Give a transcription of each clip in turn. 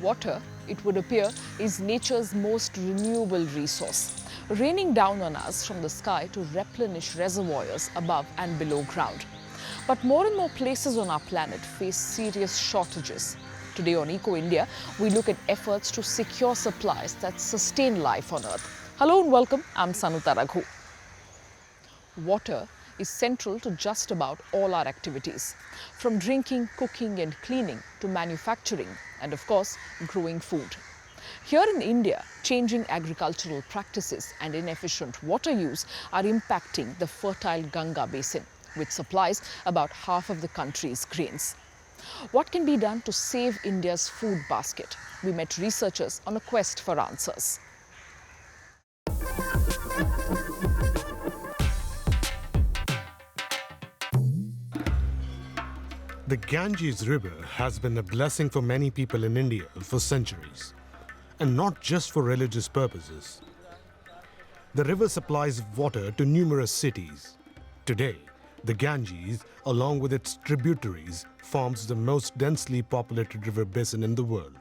Water, it would appear, is nature's most renewable resource, raining down on us from the sky to replenish reservoirs above and below ground. But more and more places on our planet face serious shortages. Today on Eco India, we look at efforts to secure supplies that sustain life on Earth. Hello and welcome, I'm Sanuta Raghu. Water is central to just about all our activities, from drinking, cooking and cleaning to manufacturing and, of course, growing food. Here in India, changing agricultural practices and inefficient water use are impacting the fertile Ganga basin, which supplies about half of the country's grains. What can be done to save India's food basket? We met researchers on a quest for answers. The Ganges River has been a blessing for many people in India for centuries, and not just for religious purposes. The river supplies water to numerous cities. Today, the Ganges, along with its tributaries, forms the most densely populated river basin in the world.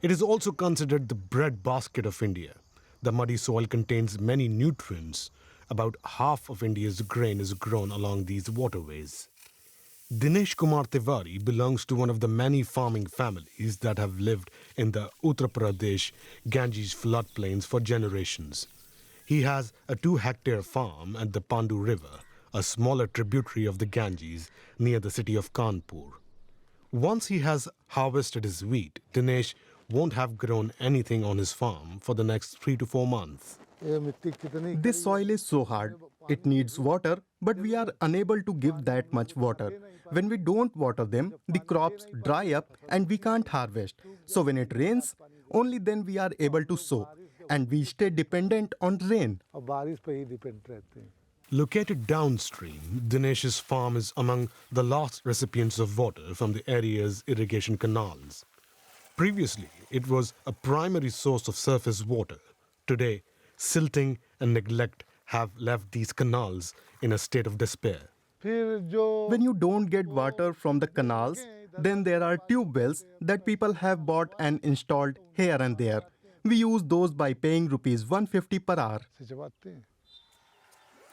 It is also considered the breadbasket of India. The muddy soil contains many nutrients. About half of India's grain is grown along these waterways. Dinesh Kumar Tiwari belongs to one of the many farming families that have lived in the Uttar Pradesh Ganges floodplains for generations. He has a 2-hectare farm at the Pandu River, a smaller tributary of the Ganges near the city of Kanpur. Once he has harvested his wheat, Dinesh won't have grown anything on his farm for the next 3 to 4 months. This soil is so hard. It needs water, but we are unable to give that much water. When we don't water them, the crops dry up and we can't harvest. So when it rains, only then we are able to sow. And we stay dependent on rain. Located downstream, Dinesh's farm is among the last recipients of water from the area's irrigation canals. Previously, it was a primary source of surface water. Today, silting and neglect have left these canals in a state of despair. When you don't get water from the canals, then there are tube wells that people have bought and installed here and there. We use those by paying rupees 150 per hour.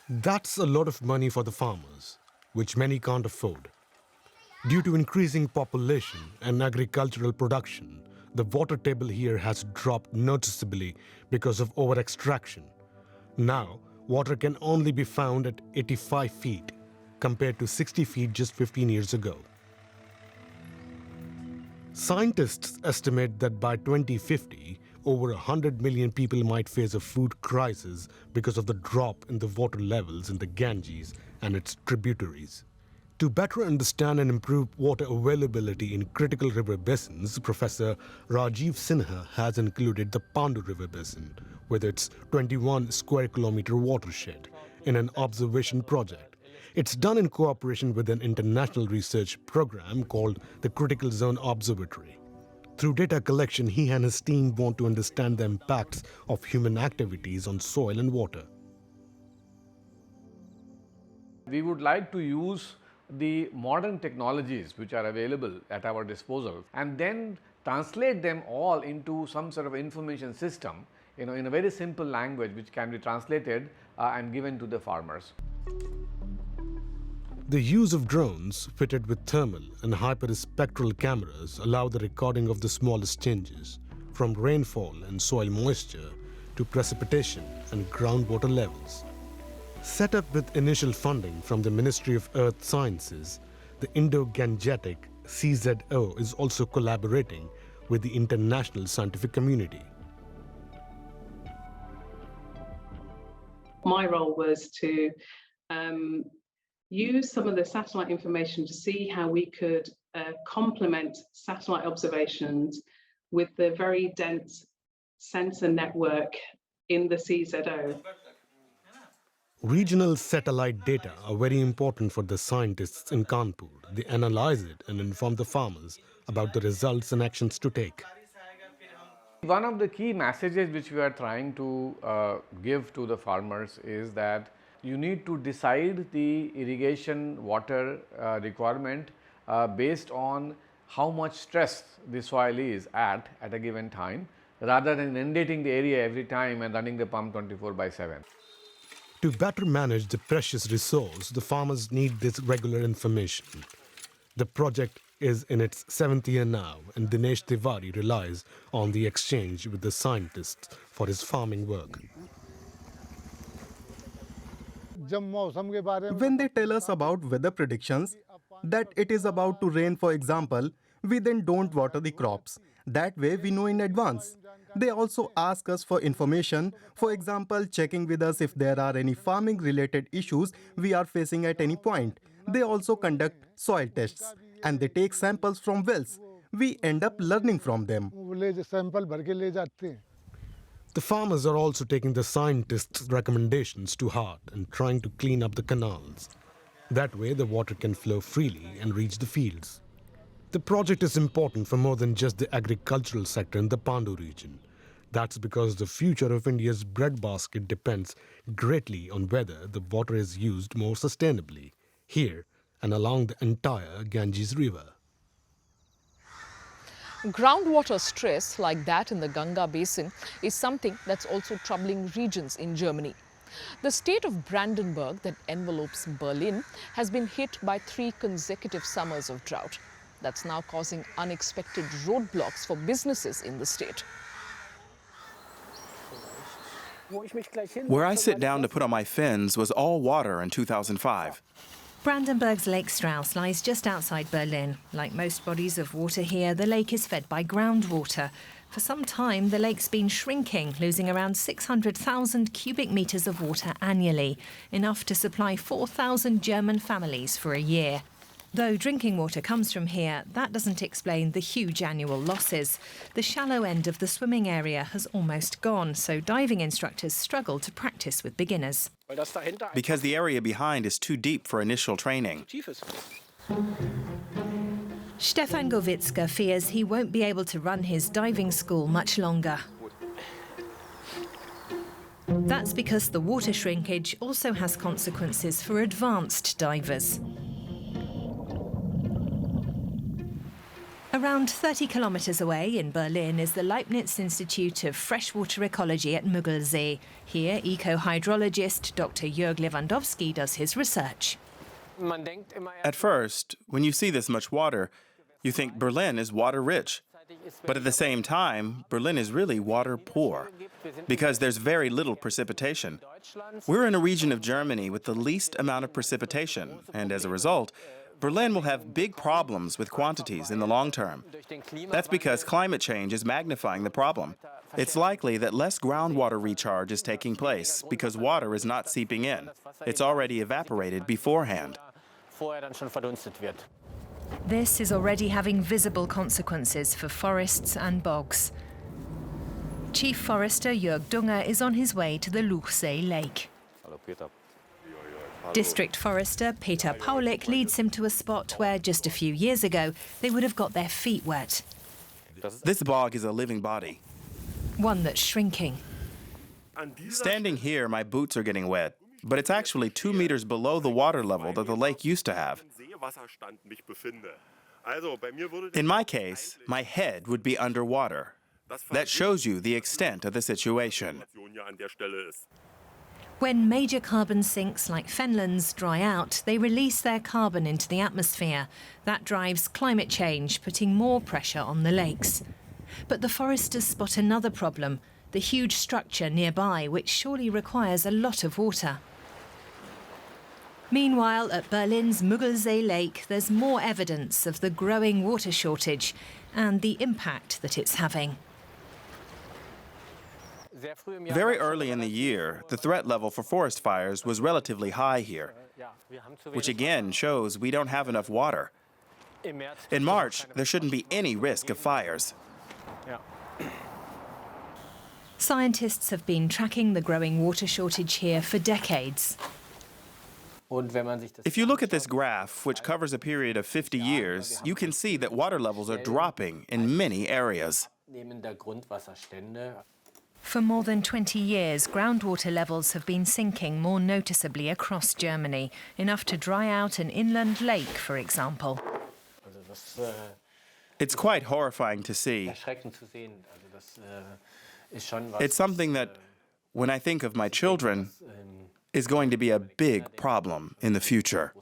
That's a lot of money for the farmers, which many can't afford. Due to increasing population and agricultural production, the water table here has dropped noticeably because of over-extraction. Now, water can only be found at 85 feet, compared to 60 feet just 15 years ago. Scientists estimate that by 2050, over 100 million people might face a food crisis because of the drop in the water levels in the Ganges and its tributaries. To better understand and improve water availability in critical river basins, Professor Rajiv Sinha has included the Pandu River Basin with its 21 square kilometer watershed in an observation project. It's done in cooperation with an international research program called the Critical Zone Observatory. Through data collection, he and his team want to understand the impacts of human activities on soil and water. We would like to use the modern technologies which are available at our disposal and then translate them all into some sort of information system, in a very simple language which can be translated and given to the farmers. The use of drones fitted with thermal and hyperspectral cameras allow the recording of the smallest changes, from rainfall and soil moisture to precipitation and groundwater levels. Set up with initial funding from the Ministry of Earth Sciences, the Indo-Gangetic CZO is also collaborating with the international scientific community. My role was to use some of the satellite information to see how we could complement satellite observations with the very dense sensor network in the CZO. Regional satellite data are very important for the scientists in Kanpur. They analyze it and inform the farmers about the results and actions to take. One of the key messages which we are trying to give to the farmers is that you need to decide the irrigation water requirement based on how much stress the soil is at a given time, rather than inundating the area every time and running the pump 24/7. To better manage the precious resource, the farmers need this regular information. The project is in its 7th year now, and Dinesh Tiwari relies on the exchange with the scientists for his farming work. When they tell us about weather predictions, that it is about to rain, for example, we then don't water the crops. That way we know in advance. They also ask us for information, for example, checking with us if there are any farming related issues we are facing at any point. They also conduct soil tests and they take samples from wells. We end up learning from them. The farmers are also taking the scientists' recommendations to heart and trying to clean up the canals. That way the water can flow freely and reach the fields. The project is important for more than just the agricultural sector in the Pandu region. That's because the future of India's breadbasket depends greatly on whether the water is used more sustainably, here and along the entire Ganges River. Groundwater stress like that in the Ganga basin is something that's also troubling regions in Germany. The state of Brandenburg that envelopes Berlin has been hit by 3 consecutive summers of drought. That's now causing unexpected roadblocks for businesses in the state. Where I sit down to put on my fins was all water in 2005. Brandenburg's Lake Strauss lies just outside Berlin. Like most bodies of water here, the lake is fed by groundwater. For some time, the lake's been shrinking, losing around 600,000 cubic metres of water annually, enough to supply 4,000 German families for a year. Though drinking water comes from here, that doesn't explain the huge annual losses. The shallow end of the swimming area has almost gone, so diving instructors struggle to practice with beginners. Because the area behind is too deep for initial training. Stefan Gowitzka fears he won't be able to run his diving school much longer. That's because the water shrinkage also has consequences for advanced divers. Around 30 kilometres away in Berlin is the Leibniz Institute of Freshwater Ecology at Müggelsee. Here, eco-hydrologist Dr. Jörg Lewandowski does his research. At first, when you see this much water, you think Berlin is water-rich. But at the same time, Berlin is really water-poor, because there's very little precipitation. We're in a region of Germany with the least amount of precipitation, and as a result, Berlin will have big problems with quantities in the long term. That's because climate change is magnifying the problem. It's likely that less groundwater recharge is taking place because water is not seeping in. It's already evaporated beforehand. This is already having visible consequences for forests and bogs. Chief Forester Jörg Dunger is on his way to the Luchsee Lake. District Forester Peter Paulik leads him to a spot where just a few years ago they would have got their feet wet. This bog is a living body. One that's shrinking. Standing here, my boots are getting wet, but it's actually 2 meters below the water level that the lake used to have. In my case, my head would be underwater. That shows you the extent of the situation. When major carbon sinks like Fenland's dry out, they release their carbon into the atmosphere. That drives climate change, putting more pressure on the lakes. But the foresters spot another problem, the huge structure nearby, which surely requires a lot of water. Meanwhile, at Berlin's Müggelsee Lake, there's more evidence of the growing water shortage and the impact that it's having. Very early in the year, the threat level for forest fires was relatively high here, which again shows we don't have enough water. In March, there shouldn't be any risk of fires. Scientists have been tracking the growing water shortage here for decades. If you look at this graph, which covers a period of 50 years, you can see that water levels are dropping in many areas. For more than 20 years, groundwater levels have been sinking more noticeably across Germany, enough to dry out an inland lake, for example. It's quite horrifying to see. It's something that, when I think of my children, is going to be a big problem in the future.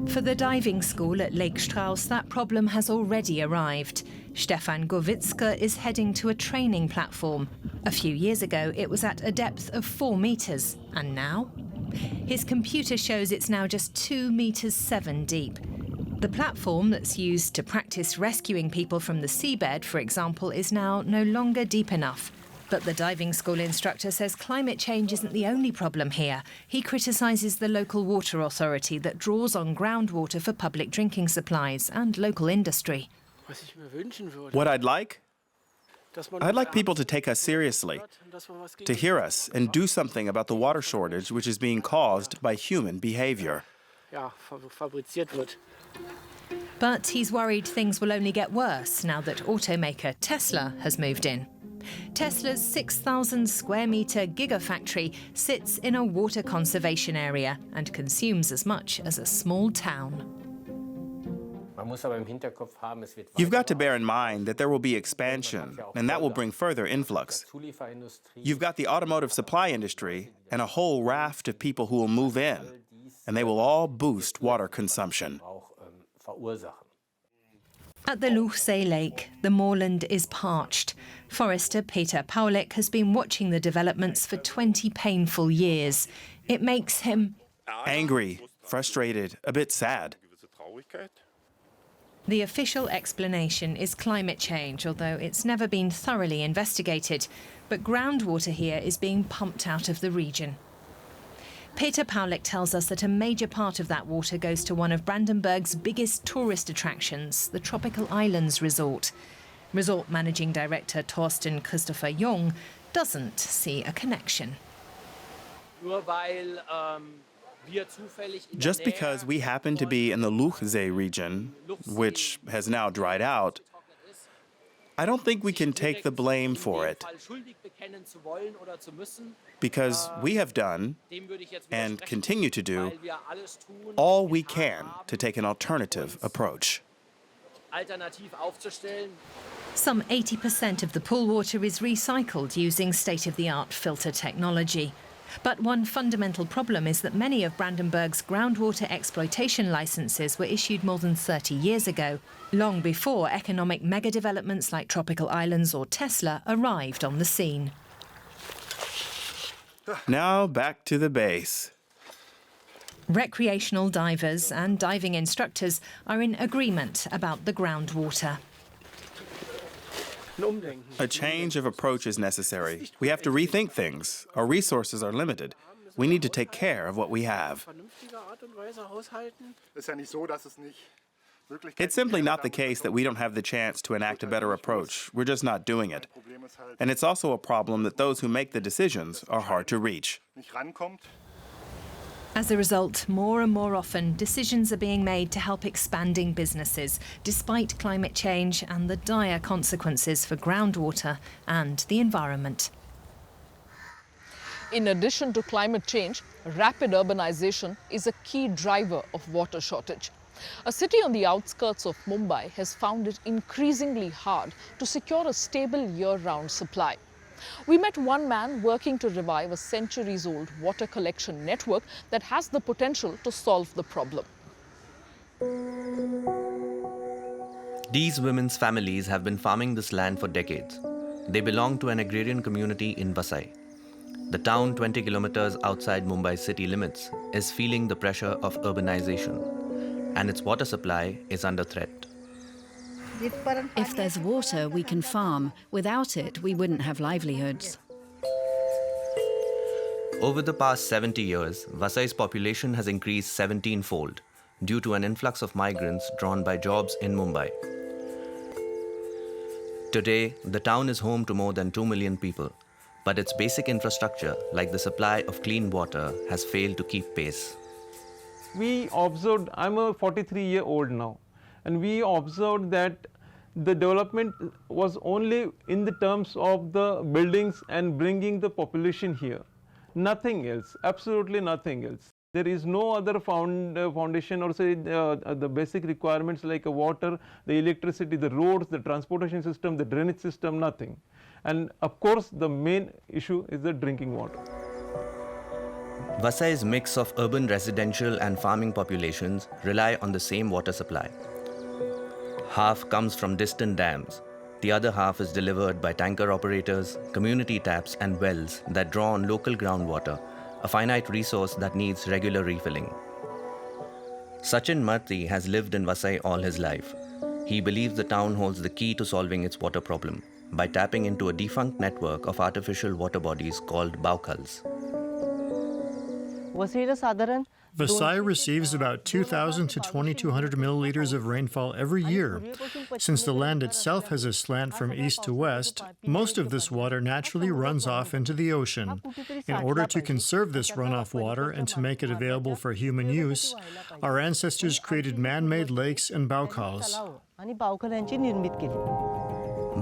For the diving school at Lake Strauss, that problem has already arrived. Stefan Gowitzka is heading to a training platform. A few years ago, it was at a depth of 4 meters, and now? His computer shows it's now just 2 meters 7 deep. The platform that's used to practice rescuing people from the seabed, for example, is now no longer deep enough. But the diving school instructor says climate change isn't the only problem here. He criticises the local water authority that draws on groundwater for public drinking supplies and local industry. What I'd like people to take us seriously, to hear us and do something about the water shortage which is being caused by human behavior. But he's worried things will only get worse now that automaker Tesla has moved in. Tesla's 6,000 square metre gigafactory sits in a water conservation area and consumes as much as a small town. You've got to bear in mind that there will be expansion, and that will bring further influx. You've got the automotive supply industry and a whole raft of people who will move in, and they will all boost water consumption. At the Luchsee Lake, the moorland is parched. Forester Peter Paulik has been watching the developments for 20 painful years. It makes him angry, frustrated, a bit sad. The official explanation is climate change, although it's never been thoroughly investigated. But groundwater here is being pumped out of the region. Peter Paulik tells us that a major part of that water goes to one of Brandenburg's biggest tourist attractions, the Tropical Islands Resort. Resort Managing Director Thorsten Christopher Jung doesn't see a connection. Just because we happen to be in the Luchsee region, which has now dried out, I don't think we can take the blame for it, because we have done, and continue to do, all we can to take an alternative approach. Some 80% of the pool water is recycled using state-of-the-art filter technology. But one fundamental problem is that many of Brandenburg's groundwater exploitation licenses were issued more than 30 years ago, long before economic megadevelopments like Tropical Islands or Tesla arrived on the scene. Now back to the base. Recreational divers and diving instructors are in agreement about the groundwater. A change of approach is necessary. We have to rethink things. Our resources are limited. We need to take care of what we have. It's simply not the case that we don't have the chance to enact a better approach. We're just not doing it. And it's also a problem that those who make the decisions are hard to reach. As a result, more and more often, decisions are being made to help expanding businesses, despite climate change and the dire consequences for groundwater and the environment. In addition to climate change, rapid urbanization is a key driver of water shortage. A city on the outskirts of Mumbai has found it increasingly hard to secure a stable year-round supply. We met one man working to revive a centuries-old water collection network that has the potential to solve the problem. These women's families have been farming this land for decades. They belong to an agrarian community in Vasai. The town 20 kilometers outside Mumbai's city limits is feeling the pressure of urbanization, and its water supply is under threat. If there's water, we can farm. Without it, we wouldn't have livelihoods. Over the past 70 years, Vasai's population has increased 17-fold due to an influx of migrants drawn by jobs in Mumbai. Today, the town is home to more than 2 million people, but its basic infrastructure, like the supply of clean water, has failed to keep pace. We observed, I'm a 43-year-old now, and we observed that the development was only in the terms of the buildings and bringing the population here. Nothing else, absolutely nothing else. There is no other foundation or say the basic requirements like water, the electricity, the roads, the transportation system, the drainage system, nothing. And of course, the main issue is the drinking water. Vasai's mix of urban residential and farming populations rely on the same water supply. Half comes from distant dams. The other half is delivered by tanker operators, community taps and wells that draw on local groundwater, a finite resource that needs regular refilling. Sachin Marti has lived in Vasai all his life. He believes the town holds the key to solving its water problem by tapping into a defunct network of artificial water bodies called baukhals. Vasai receives about 2,000 to 2,200 milliliters of rainfall every year. Since the land itself has a slant from east to west, most of this water naturally runs off into the ocean. In order to conserve this runoff water and to make it available for human use, our ancestors created man-made lakes and baukhals.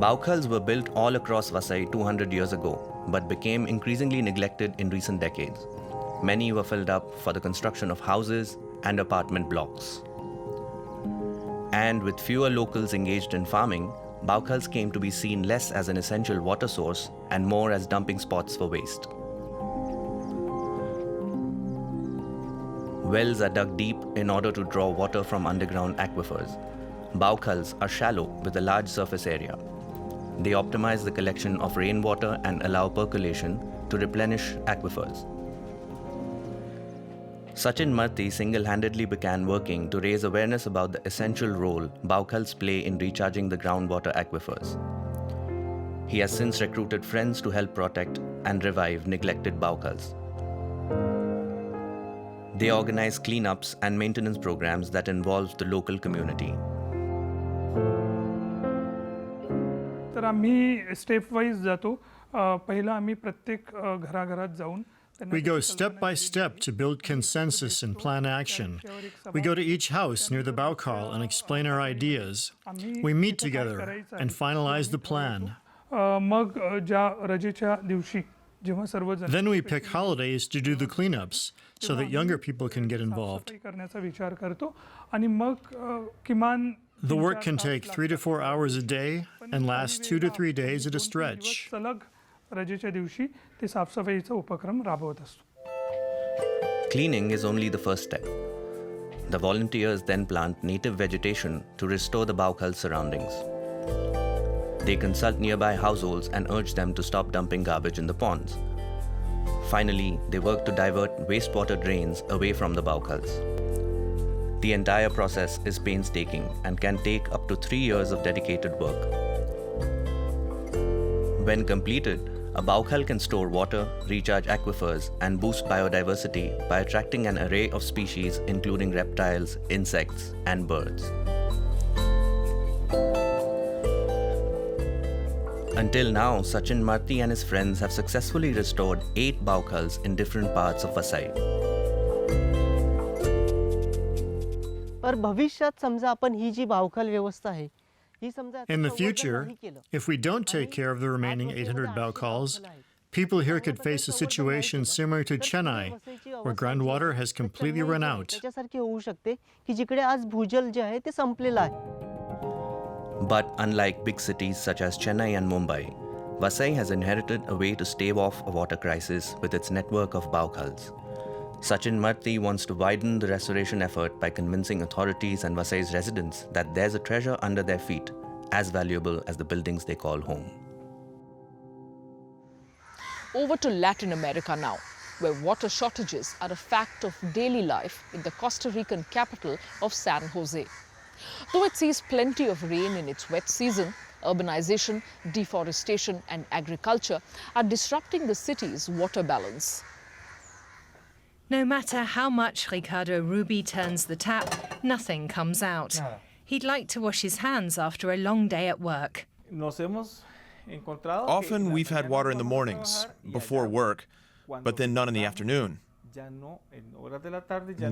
Baukhals were built all across Vasai 200 years ago, but became increasingly neglected in recent decades. Many were filled up for the construction of houses and apartment blocks. And with fewer locals engaged in farming, baukhals came to be seen less as an essential water source and more as dumping spots for waste. Wells are dug deep in order to draw water from underground aquifers. Baukhals are shallow with a large surface area. They optimize the collection of rainwater and allow percolation to replenish aquifers. Sachin Marti single-handedly began working to raise awareness about the essential role baukhals play in recharging the groundwater aquifers. He has since recruited friends to help protect and revive neglected baukhals. They organize cleanups and maintenance programs that involve the local community. तर आम्ही step wise जातो. पहिला आम्ही प्रत्येक घराघरात जाऊन We go step by step to build consensus and plan action. We go to each house near the baukhal and explain our ideas. We meet together and finalize the plan. मग ज्या रजेच्या दिवशी जेव्हा सर्वजण Then we pick holidays to do the cleanups so that younger people can get involved. करण्याचा विचार करतो आणि मग किमान The work can take 3 to 4 hours a day and last 2 to 3 days at a stretch. सलग रजेच्या दिवशी ते साफसफाईचा उपक्रम राबवत असतो. Cleaning is only the first step. The volunteers then plant native vegetation to restore the baukhal surroundings. They consult nearby households and urge them to stop dumping garbage in the ponds. Finally, they work to divert wastewater drains away from the baukhals. The entire process is painstaking and can take up to 3 years of dedicated work. When completed, a baukhal can store water, recharge aquifers, and boost biodiversity by attracting an array of species including reptiles, insects, and birds. Until now, Sachin Marti and his friends have successfully restored 8 baukhals in different parts of Vasai. पर भविष्यात समजा आपण ही जी बaukhal व्यवस्था आहे In the future, if we don't take care of the remaining 800 baukhals, people here could face a situation similar to Chennai, where groundwater has completely run out. त्याच्यासारखी होऊ शकते की जिकडे आज भूजल जे आहे ते संपलेलं आहे. But unlike big cities such as Chennai and Mumbai, Vasai has inherited a way to stave off a water crisis with its network of baukhals. Sachin Marti wants to widen the restoration effort by convincing authorities and Vasai's residents that there's a treasure under their feet, as valuable as the buildings they call home. Over to Latin America now, where water shortages are a fact of daily life in the Costa Rican capital of San Jose. Though it sees plenty of rain in its wet season, urbanization, deforestation and agriculture are disrupting the city's water balance. No matter how much Ricardo Rubi turns the tap, nothing comes out. He'd like to wash his hands after a long day at work. Often we've had water in the mornings, before work, but then none in the afternoon.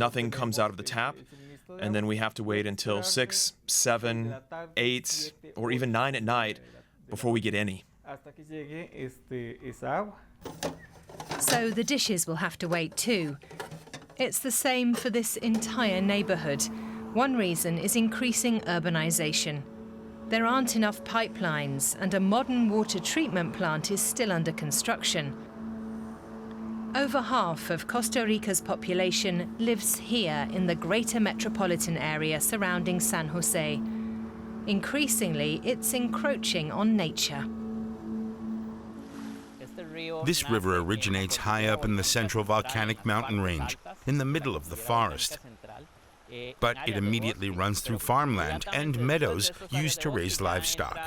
Nothing comes out of the tap, and then we have to wait until 6, 7, 8, or even 9 at night before we get any. So the dishes will have to wait too. It's the same for this entire neighbourhood. One reason is increasing urbanisation. There aren't enough pipelines, and a modern water treatment plant is still under construction. Over half of Costa Rica's population lives here in the greater metropolitan area surrounding San Jose. Increasingly, it's encroaching on nature. This river originates high up in the central volcanic mountain range, in the middle of the forest. But it immediately runs through farmland and meadows used to raise livestock.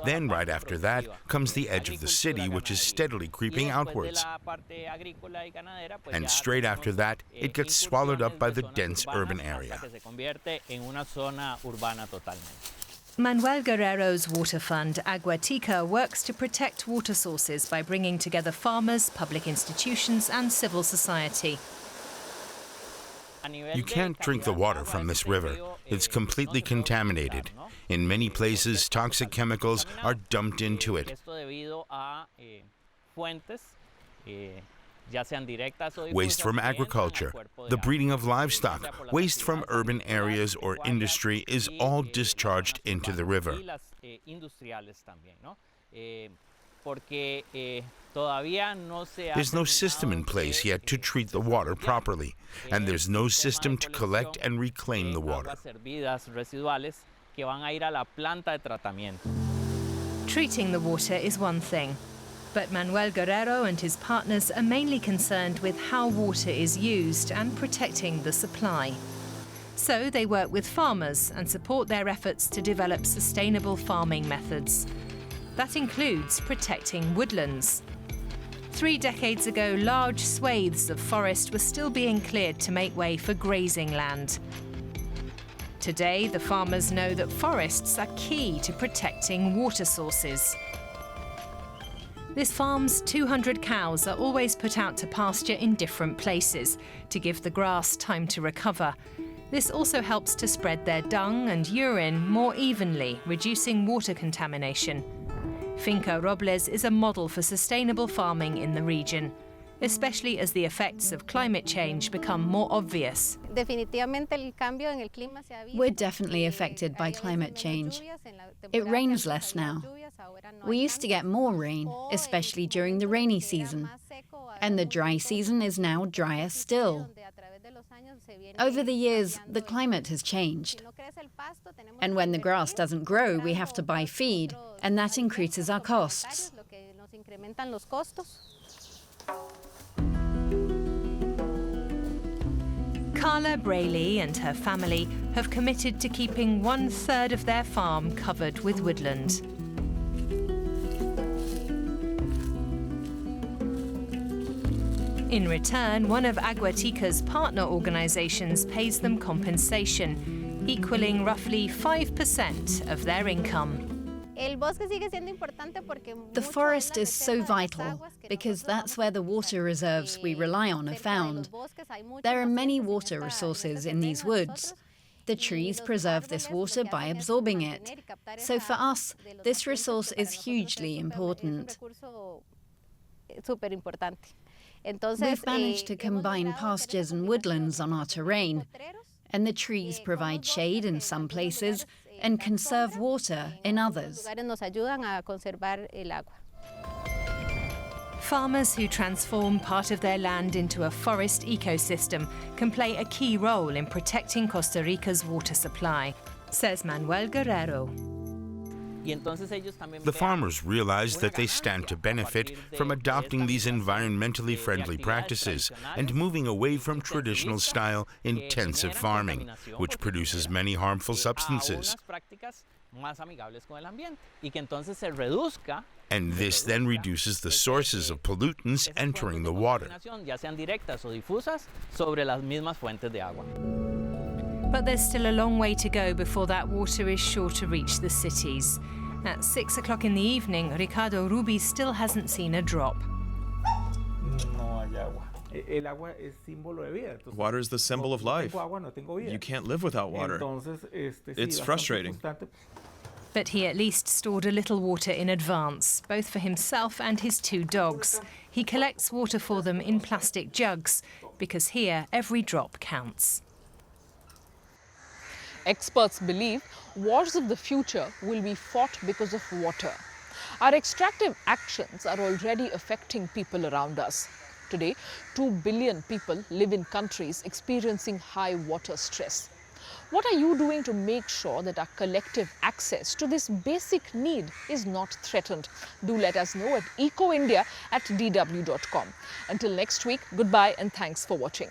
Then, right after that, comes the edge of the city, which is steadily creeping outwards. And straight after that, it gets swallowed up by the dense urban area. Manuel Guerrero's water fund, Aguatica, works to protect water sources by bringing together farmers, public institutions and civil society. You can't drink the water from this river. It's completely contaminated. In many places, toxic chemicals are dumped into it. Waste from agriculture, the breeding of livestock, waste from urban areas or industry is all discharged into the river. There's no system in place yet to treat the water properly, and there's no system to collect and reclaim the water. Treating the water is one thing, but Manuel Guerrero and his partners are mainly concerned with how water is used and protecting the supply. So they work with farmers and support their efforts to develop sustainable farming methods. That includes protecting woodlands. 3 decades ago, large swathes of forest were still being cleared to make way for grazing land. Today, the farmers know that forests are key to protecting water sources. This farm's 200 cows are always put out to pasture in different places to give the grass time to recover. This also helps to spread their dung and urine more evenly, reducing water contamination. Finca Robles is a model for sustainable farming in the region, especially as the effects of climate change become more obvious. We're definitely affected by climate change. It rains less now. We used to get more rain, especially during the rainy season. And the dry season is now drier still. Over the years, the climate has changed. And when the grass doesn't grow, we have to buy feed, and that increases our costs. Carla Brayley and her family have committed to keeping 1/3 of their farm covered with woodland. In return, one of Aguatica's partner organisations pays them compensation, equaling roughly 5% of their income. The forest is so vital because that's where the water reserves we rely on are found. There are many water resources in these woods. The trees preserve this water by absorbing it. So for us, this resource is hugely important. We've managed to combine pastures and woodlands on our terrain, and the trees provide shade in some places and conserve water in others. Farmers who transform part of their land into a forest ecosystem can play a key role in protecting Costa Rica's water supply, says Manuel Guerrero. The farmers realize that they stand to benefit from adopting these environmentally friendly practices and moving away from traditional style intensive farming, which produces many harmful substances. And this then reduces the sources of pollutants entering the water. But there's still a long way to go before that water is sure to reach the cities. At 6 o'clock in the evening, Ricardo Rubi still hasn't seen a drop. Water is the symbol of life. You can't live without water. It's frustrating. But he at least stored a little water in advance, both for himself and his 2 dogs. He collects water for them in plastic jugs, because here every drop counts. Experts believe wars of the future will be fought because of water. Our extractive actions are already affecting people around us. Today, 2 billion people live in countries experiencing high water stress. What are you doing to make sure that our collective access to this basic need is not threatened? Do let us know at ecoindia@dw.com. Until next week, goodbye and thanks for watching.